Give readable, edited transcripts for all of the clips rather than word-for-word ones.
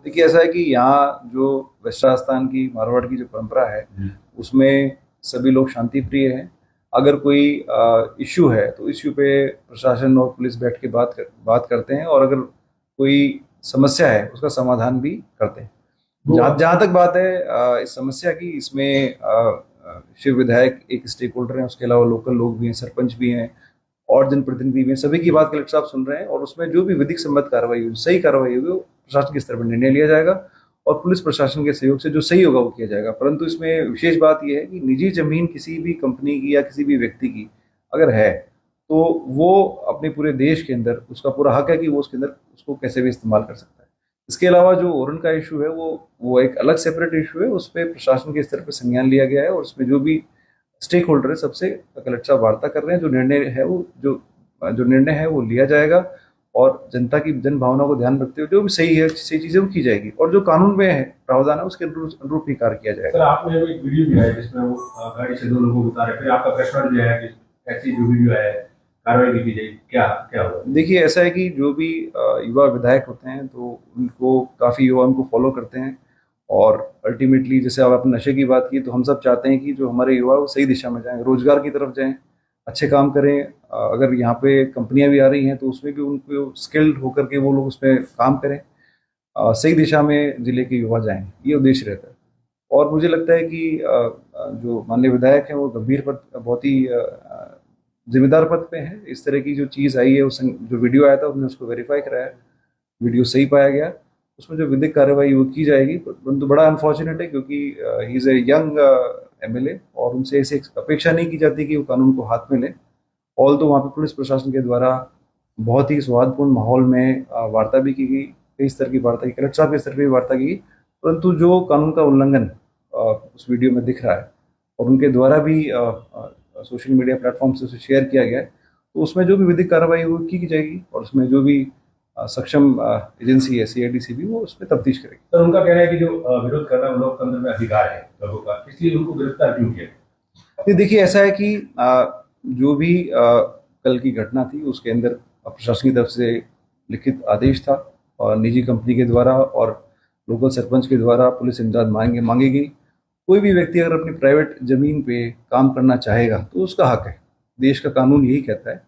देखिए ऐसा है कि यहाँ जो वेस्ट राजस्थान की मारवाड़ की जो परंपरा है उसमें सभी लोग शांति प्रिय हैं। अगर कोई इश्यू है तो इश्यू पे प्रशासन और पुलिस बैठ के बात करते हैं, और अगर कोई समस्या है उसका समाधान भी करते हैं। जहाँ जहाँ तक बात है इस समस्या की, इसमें शिव विधायक एक स्टेक होल्डर हैं, उसके अलावा लोकल लोग भी हैं, सरपंच भी हैं और जनप्रतिनिधि भी हैं। सभी की बात कलेक्टर साहब सुन रहे हैं, और उसमें जो भी विधिक सम्मत कार्रवाई होगी, सही कार्रवाई होगी, वो प्रशासन के स्तर पर निर्णय लिया जाएगा और पुलिस प्रशासन के सहयोग से जो सही होगा वो किया जाएगा। परंतु इसमें विशेष बात यह है कि निजी जमीन किसी भी कंपनी की या किसी भी व्यक्ति की अगर है तो वो अपने पूरे देश के अंदर उसका पूरा हक है कि वो उसके अंदर उसको कैसे भी इस्तेमाल कर सकता है। इसके अलावा जो ओरन का इशू है वो एक अलग सेपरेट इशू है, उस पर प्रशासन के स्तर पर संज्ञान लिया गया है और उसमें जो भी स्टेक होल्डर है सबसे कलेक्टर साहब वार्ता कर रहे हैं। जो निर्णय है वो जो निर्णय है वो लिया जाएगा और जनता की जन भावना को ध्यान रखते हुए जो भी सही है सही चीजें वो की जाएगी, और जो कानून में है प्रावधान है उसके अनुरूप ही कार्य किया जाएगा। सर, आपने एक वीडियो दिया है जिसमें वो गाड़ी से दो लोगों को उतारे, फिर आपका प्रश्न जो है कि ऐसी जो वीडियो है कार्रवाई की जाएगी, क्या क्या होगा? देखिए ऐसा है कि जो भी युवा विधायक होते हैं तो उनको काफ़ी युवा उनको फॉलो करते हैं, और अल्टीमेटली जैसे अब आपने नशे की बात की तो हम सब चाहते हैं कि जो हमारे युवा वो सही दिशा में जाएं, रोजगार की तरफ जाएं, अच्छे काम करें। अगर यहाँ पे कंपनियां भी आ रही हैं तो उसमें भी उनको स्किल्ड होकर के वो लोग उसमें काम करें, सही दिशा में जिले के युवा जाएं, ये उद्देश्य रहता है। और मुझे लगता है कि जो माननीय विधायक हैं वो गंभीर पर बहुत ही जिम्मेदार पद पे हैं। इस तरह की जो चीज़ आई है, उस जो वीडियो आया था उसने उसको वेरीफाई कराया, वीडियो सही पाया गया, उसमें जो विधिक कार्रवाई वो की जाएगी। परंतु बड़ा अनफॉर्चुनेट है क्योंकि he is a young MLA और उनसे ऐसी अपेक्षा नहीं की जाती कि वो कानून को हाथ में लें। ऑल तो वहाँ पे पुलिस प्रशासन के द्वारा बहुत ही सौहार्दपूर्ण माहौल में वार्ता भी की गई, कई स्तर की वार्ता की, कलेक्टर साहब के स्तर पर भी वार्ता की गई। परंतु जो कानून का उल्लंघन उस वीडियो में दिख रहा है और उनके द्वारा भी सोशल मीडिया प्लेटफॉर्म से उसे शेयर किया गया है, तो उसमें जो भी विधिक कार्रवाई वो की जाएगी और उसमें जो भी सक्षम एजेंसी है सीआईडीसीबी वो उसमें तफ्तीश करेगी। तो उनका कहना है कि जो विरोध करना लोकतंत्र में अधिकार है लोगों का, इसलिए उनको गिरफ्तार क्यों किया? ये देखिए ऐसा है कि जो भी कल की घटना थी उसके अंदर प्रशासन की तरफ से लिखित आदेश था और निजी कंपनी के द्वारा और लोकल सरपंच के द्वारा पुलिस इमदाद मांगी गई। कोई भी व्यक्ति अगर अपनी प्राइवेट जमीन पे काम करना चाहेगा तो उसका हक है, देश का कानून यही कहता है।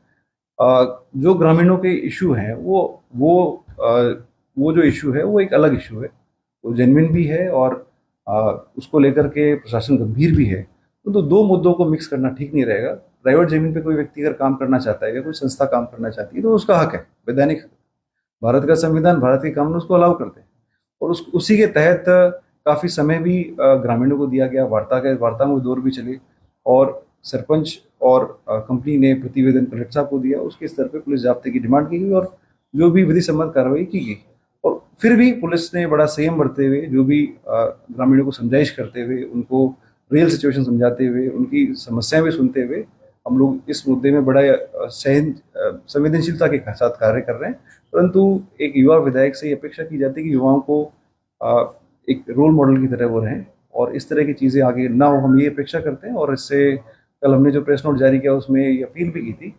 जो ग्रामीणों के इशू हैं वो जो इशू है वो एक अलग इशू है, वो जेन्युइन भी है और उसको लेकर के प्रशासन गंभीर भी है। तो दो मुद्दों को मिक्स करना ठीक नहीं रहेगा। प्राइवेट जमीन पे कोई व्यक्ति अगर काम करना चाहता है या कोई संस्था काम करना चाहती है तो उसका हक है, वैधानिक। भारत का संविधान, भारत के कानून उसको अलाउ करते हैं और उसी के तहत काफ़ी समय भी ग्रामीणों को दिया गया, वार्ता में दौर भी चले और सरपंच और कंपनी ने प्रतिवेदन कलेक्टर साहब को दिया। उसके स्तर पे पुलिस जाब्ते की डिमांड की गई और जो भी विधि सम्मत कार्रवाई की गई, और फिर भी पुलिस ने बड़ा संयम बरतते हुए जो भी ग्रामीणों को समझाइश करते हुए, उनको रियल सिचुएशन समझाते हुए, उनकी समस्याएं भी सुनते हुए हम लोग इस मुद्दे में बड़ा संवेदनशीलता के साथ कार्य कर रहे हैं। परंतु एक युवा विधायक से ये अपेक्षा की जाती है कि युवाओं को एक रोल मॉडल की तरह वो रहें और इस तरह की चीज़ें आगे ना हो, हम ये अपेक्षा करते हैं। और इससे कल हमने जो प्रेस नोट जारी किया उसमें ये अपील भी की थी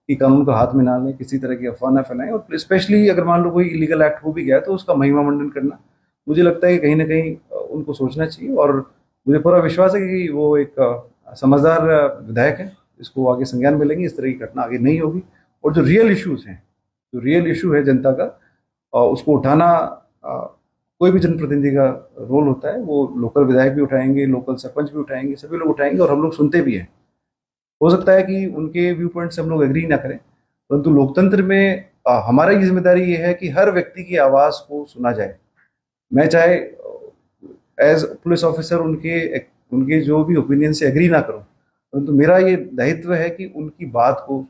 कि कानून का हाथ में ना लें, किसी तरह की अफवाह ना फैलाएं, और स्पेशली अगर मान लो कोई इलीगल एक्ट हो भी गया तो उसका महिमा मंडन करना, मुझे लगता है कि कहीं ना कहीं उनको सोचना चाहिए। और मुझे पूरा विश्वास है कि वो एक समझदार विधायक है, इसको आगे संज्ञान मिलेंगे, इस तरह की घटना आगे नहीं होगी। और जो रियल इश्यूज हैं, जो रियल इशू है जनता का, उसको उठाना कोई भी जनप्रतिनिधि का रोल होता है। वो लोकल विधायक भी उठाएंगे, लोकल सरपंच भी उठाएंगे, सभी लोग उठाएंगे और हम लोग सुनते भी हैं। हो सकता है कि उनके व्यू पॉइंट से हम लोग एग्री ना करें, परंतु लोकतंत्र में हमारी जिम्मेदारी ये है कि हर व्यक्ति की आवाज़ को सुना जाए। मैं चाहे एज पुलिस ऑफिसर उनके जो भी ओपिनियन से एग्री ना करूं, परंतु मेरा ये दायित्व है कि उनकी बात को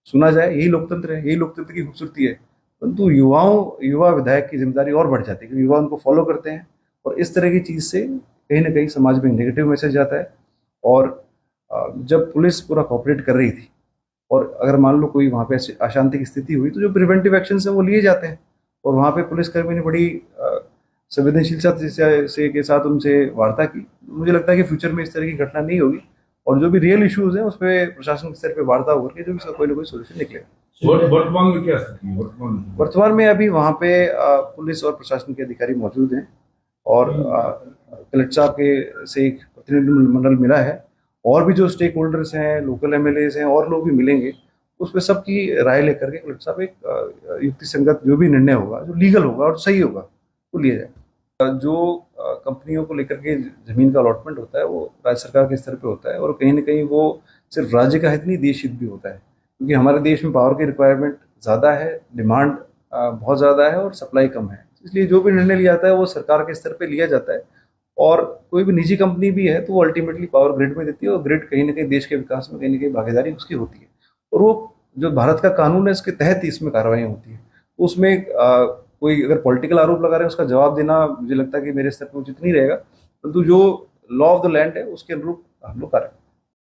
सुना जाए। यही लोकतंत्र है, यही लोकतंत्र की खूबसूरती है। परंतु युवा विधायक की जिम्मेदारी और बढ़ जाती है क्योंकि युवा उनको फॉलो करते हैं और इस तरह की चीज़ से कहीं ना कहीं समाज में नेगेटिव मैसेज जाता है। और जब पुलिस पूरा कॉपरेट कर रही थी और अगर मान लो कोई वहाँ पे अशांति की स्थिति हुई तो जो प्रिवेंटिव एक्शन है वो लिए जाते हैं, और वहाँ पे पुलिसकर्मी ने बड़ी संवेदनशीलता से के साथ उनसे वार्ता की। मुझे लगता है कि फ्यूचर में इस तरह की घटना नहीं होगी और जो भी रियल इश्यूज हैं उस पर प्रशासन के स्तर पर वार्ता होकर के जो भी कोई ना कोई सोल्यूशन निकलेगा। वर्तमान में क्या स्थिति है वर्तमान में? वर्तमान में अभी वहाँ पे पुलिस और प्रशासन के अधिकारी मौजूद हैं और कलेक्टर साहब के से एक प्रतिनिधिमंडल मिला है और भी जो स्टेक होल्डर्स हैं, लोकल एमएलएज हैं और लोग भी मिलेंगे। उस पर सबकी राय लेकर के कलेक्टर साहब एक युक्ति संगत जो भी निर्णय होगा, जो लीगल होगा और सही होगा, वो लिया जाए। जो कंपनियों को लेकर के जमीन का अलॉटमेंट होता है वो राज्य सरकार के स्तर पे होता है और कहीं ना कहीं वो सिर्फ राज्य का हित नहीं, देश हित भी होता है, क्योंकि हमारे देश में पावर की रिक्वायरमेंट ज़्यादा है, डिमांड बहुत ज़्यादा है और सप्लाई कम है। इसलिए जो भी निर्णय लिया जाता है वो सरकार के स्तर पे लिया जाता है और कोई भी निजी कंपनी भी है तो वो अल्टीमेटली पावर ग्रिड में देती है और ग्रिड कहीं ना कहीं देश के विकास में कहीं ना कहीं भागीदारी उसकी होती है और वो जो भारत का कानून है उसके तहत ही इसमें कार्रवाई होती है। उसमें कोई अगर पॉलिटिकल आरोप लगा रहे हैं उसका जवाब देना मुझे लगता है कि मेरे स्तर पर उचित नहीं रहेगा, परंतु जो लॉ ऑफ द लैंड है उसके अनुरूप हम लोग कार्य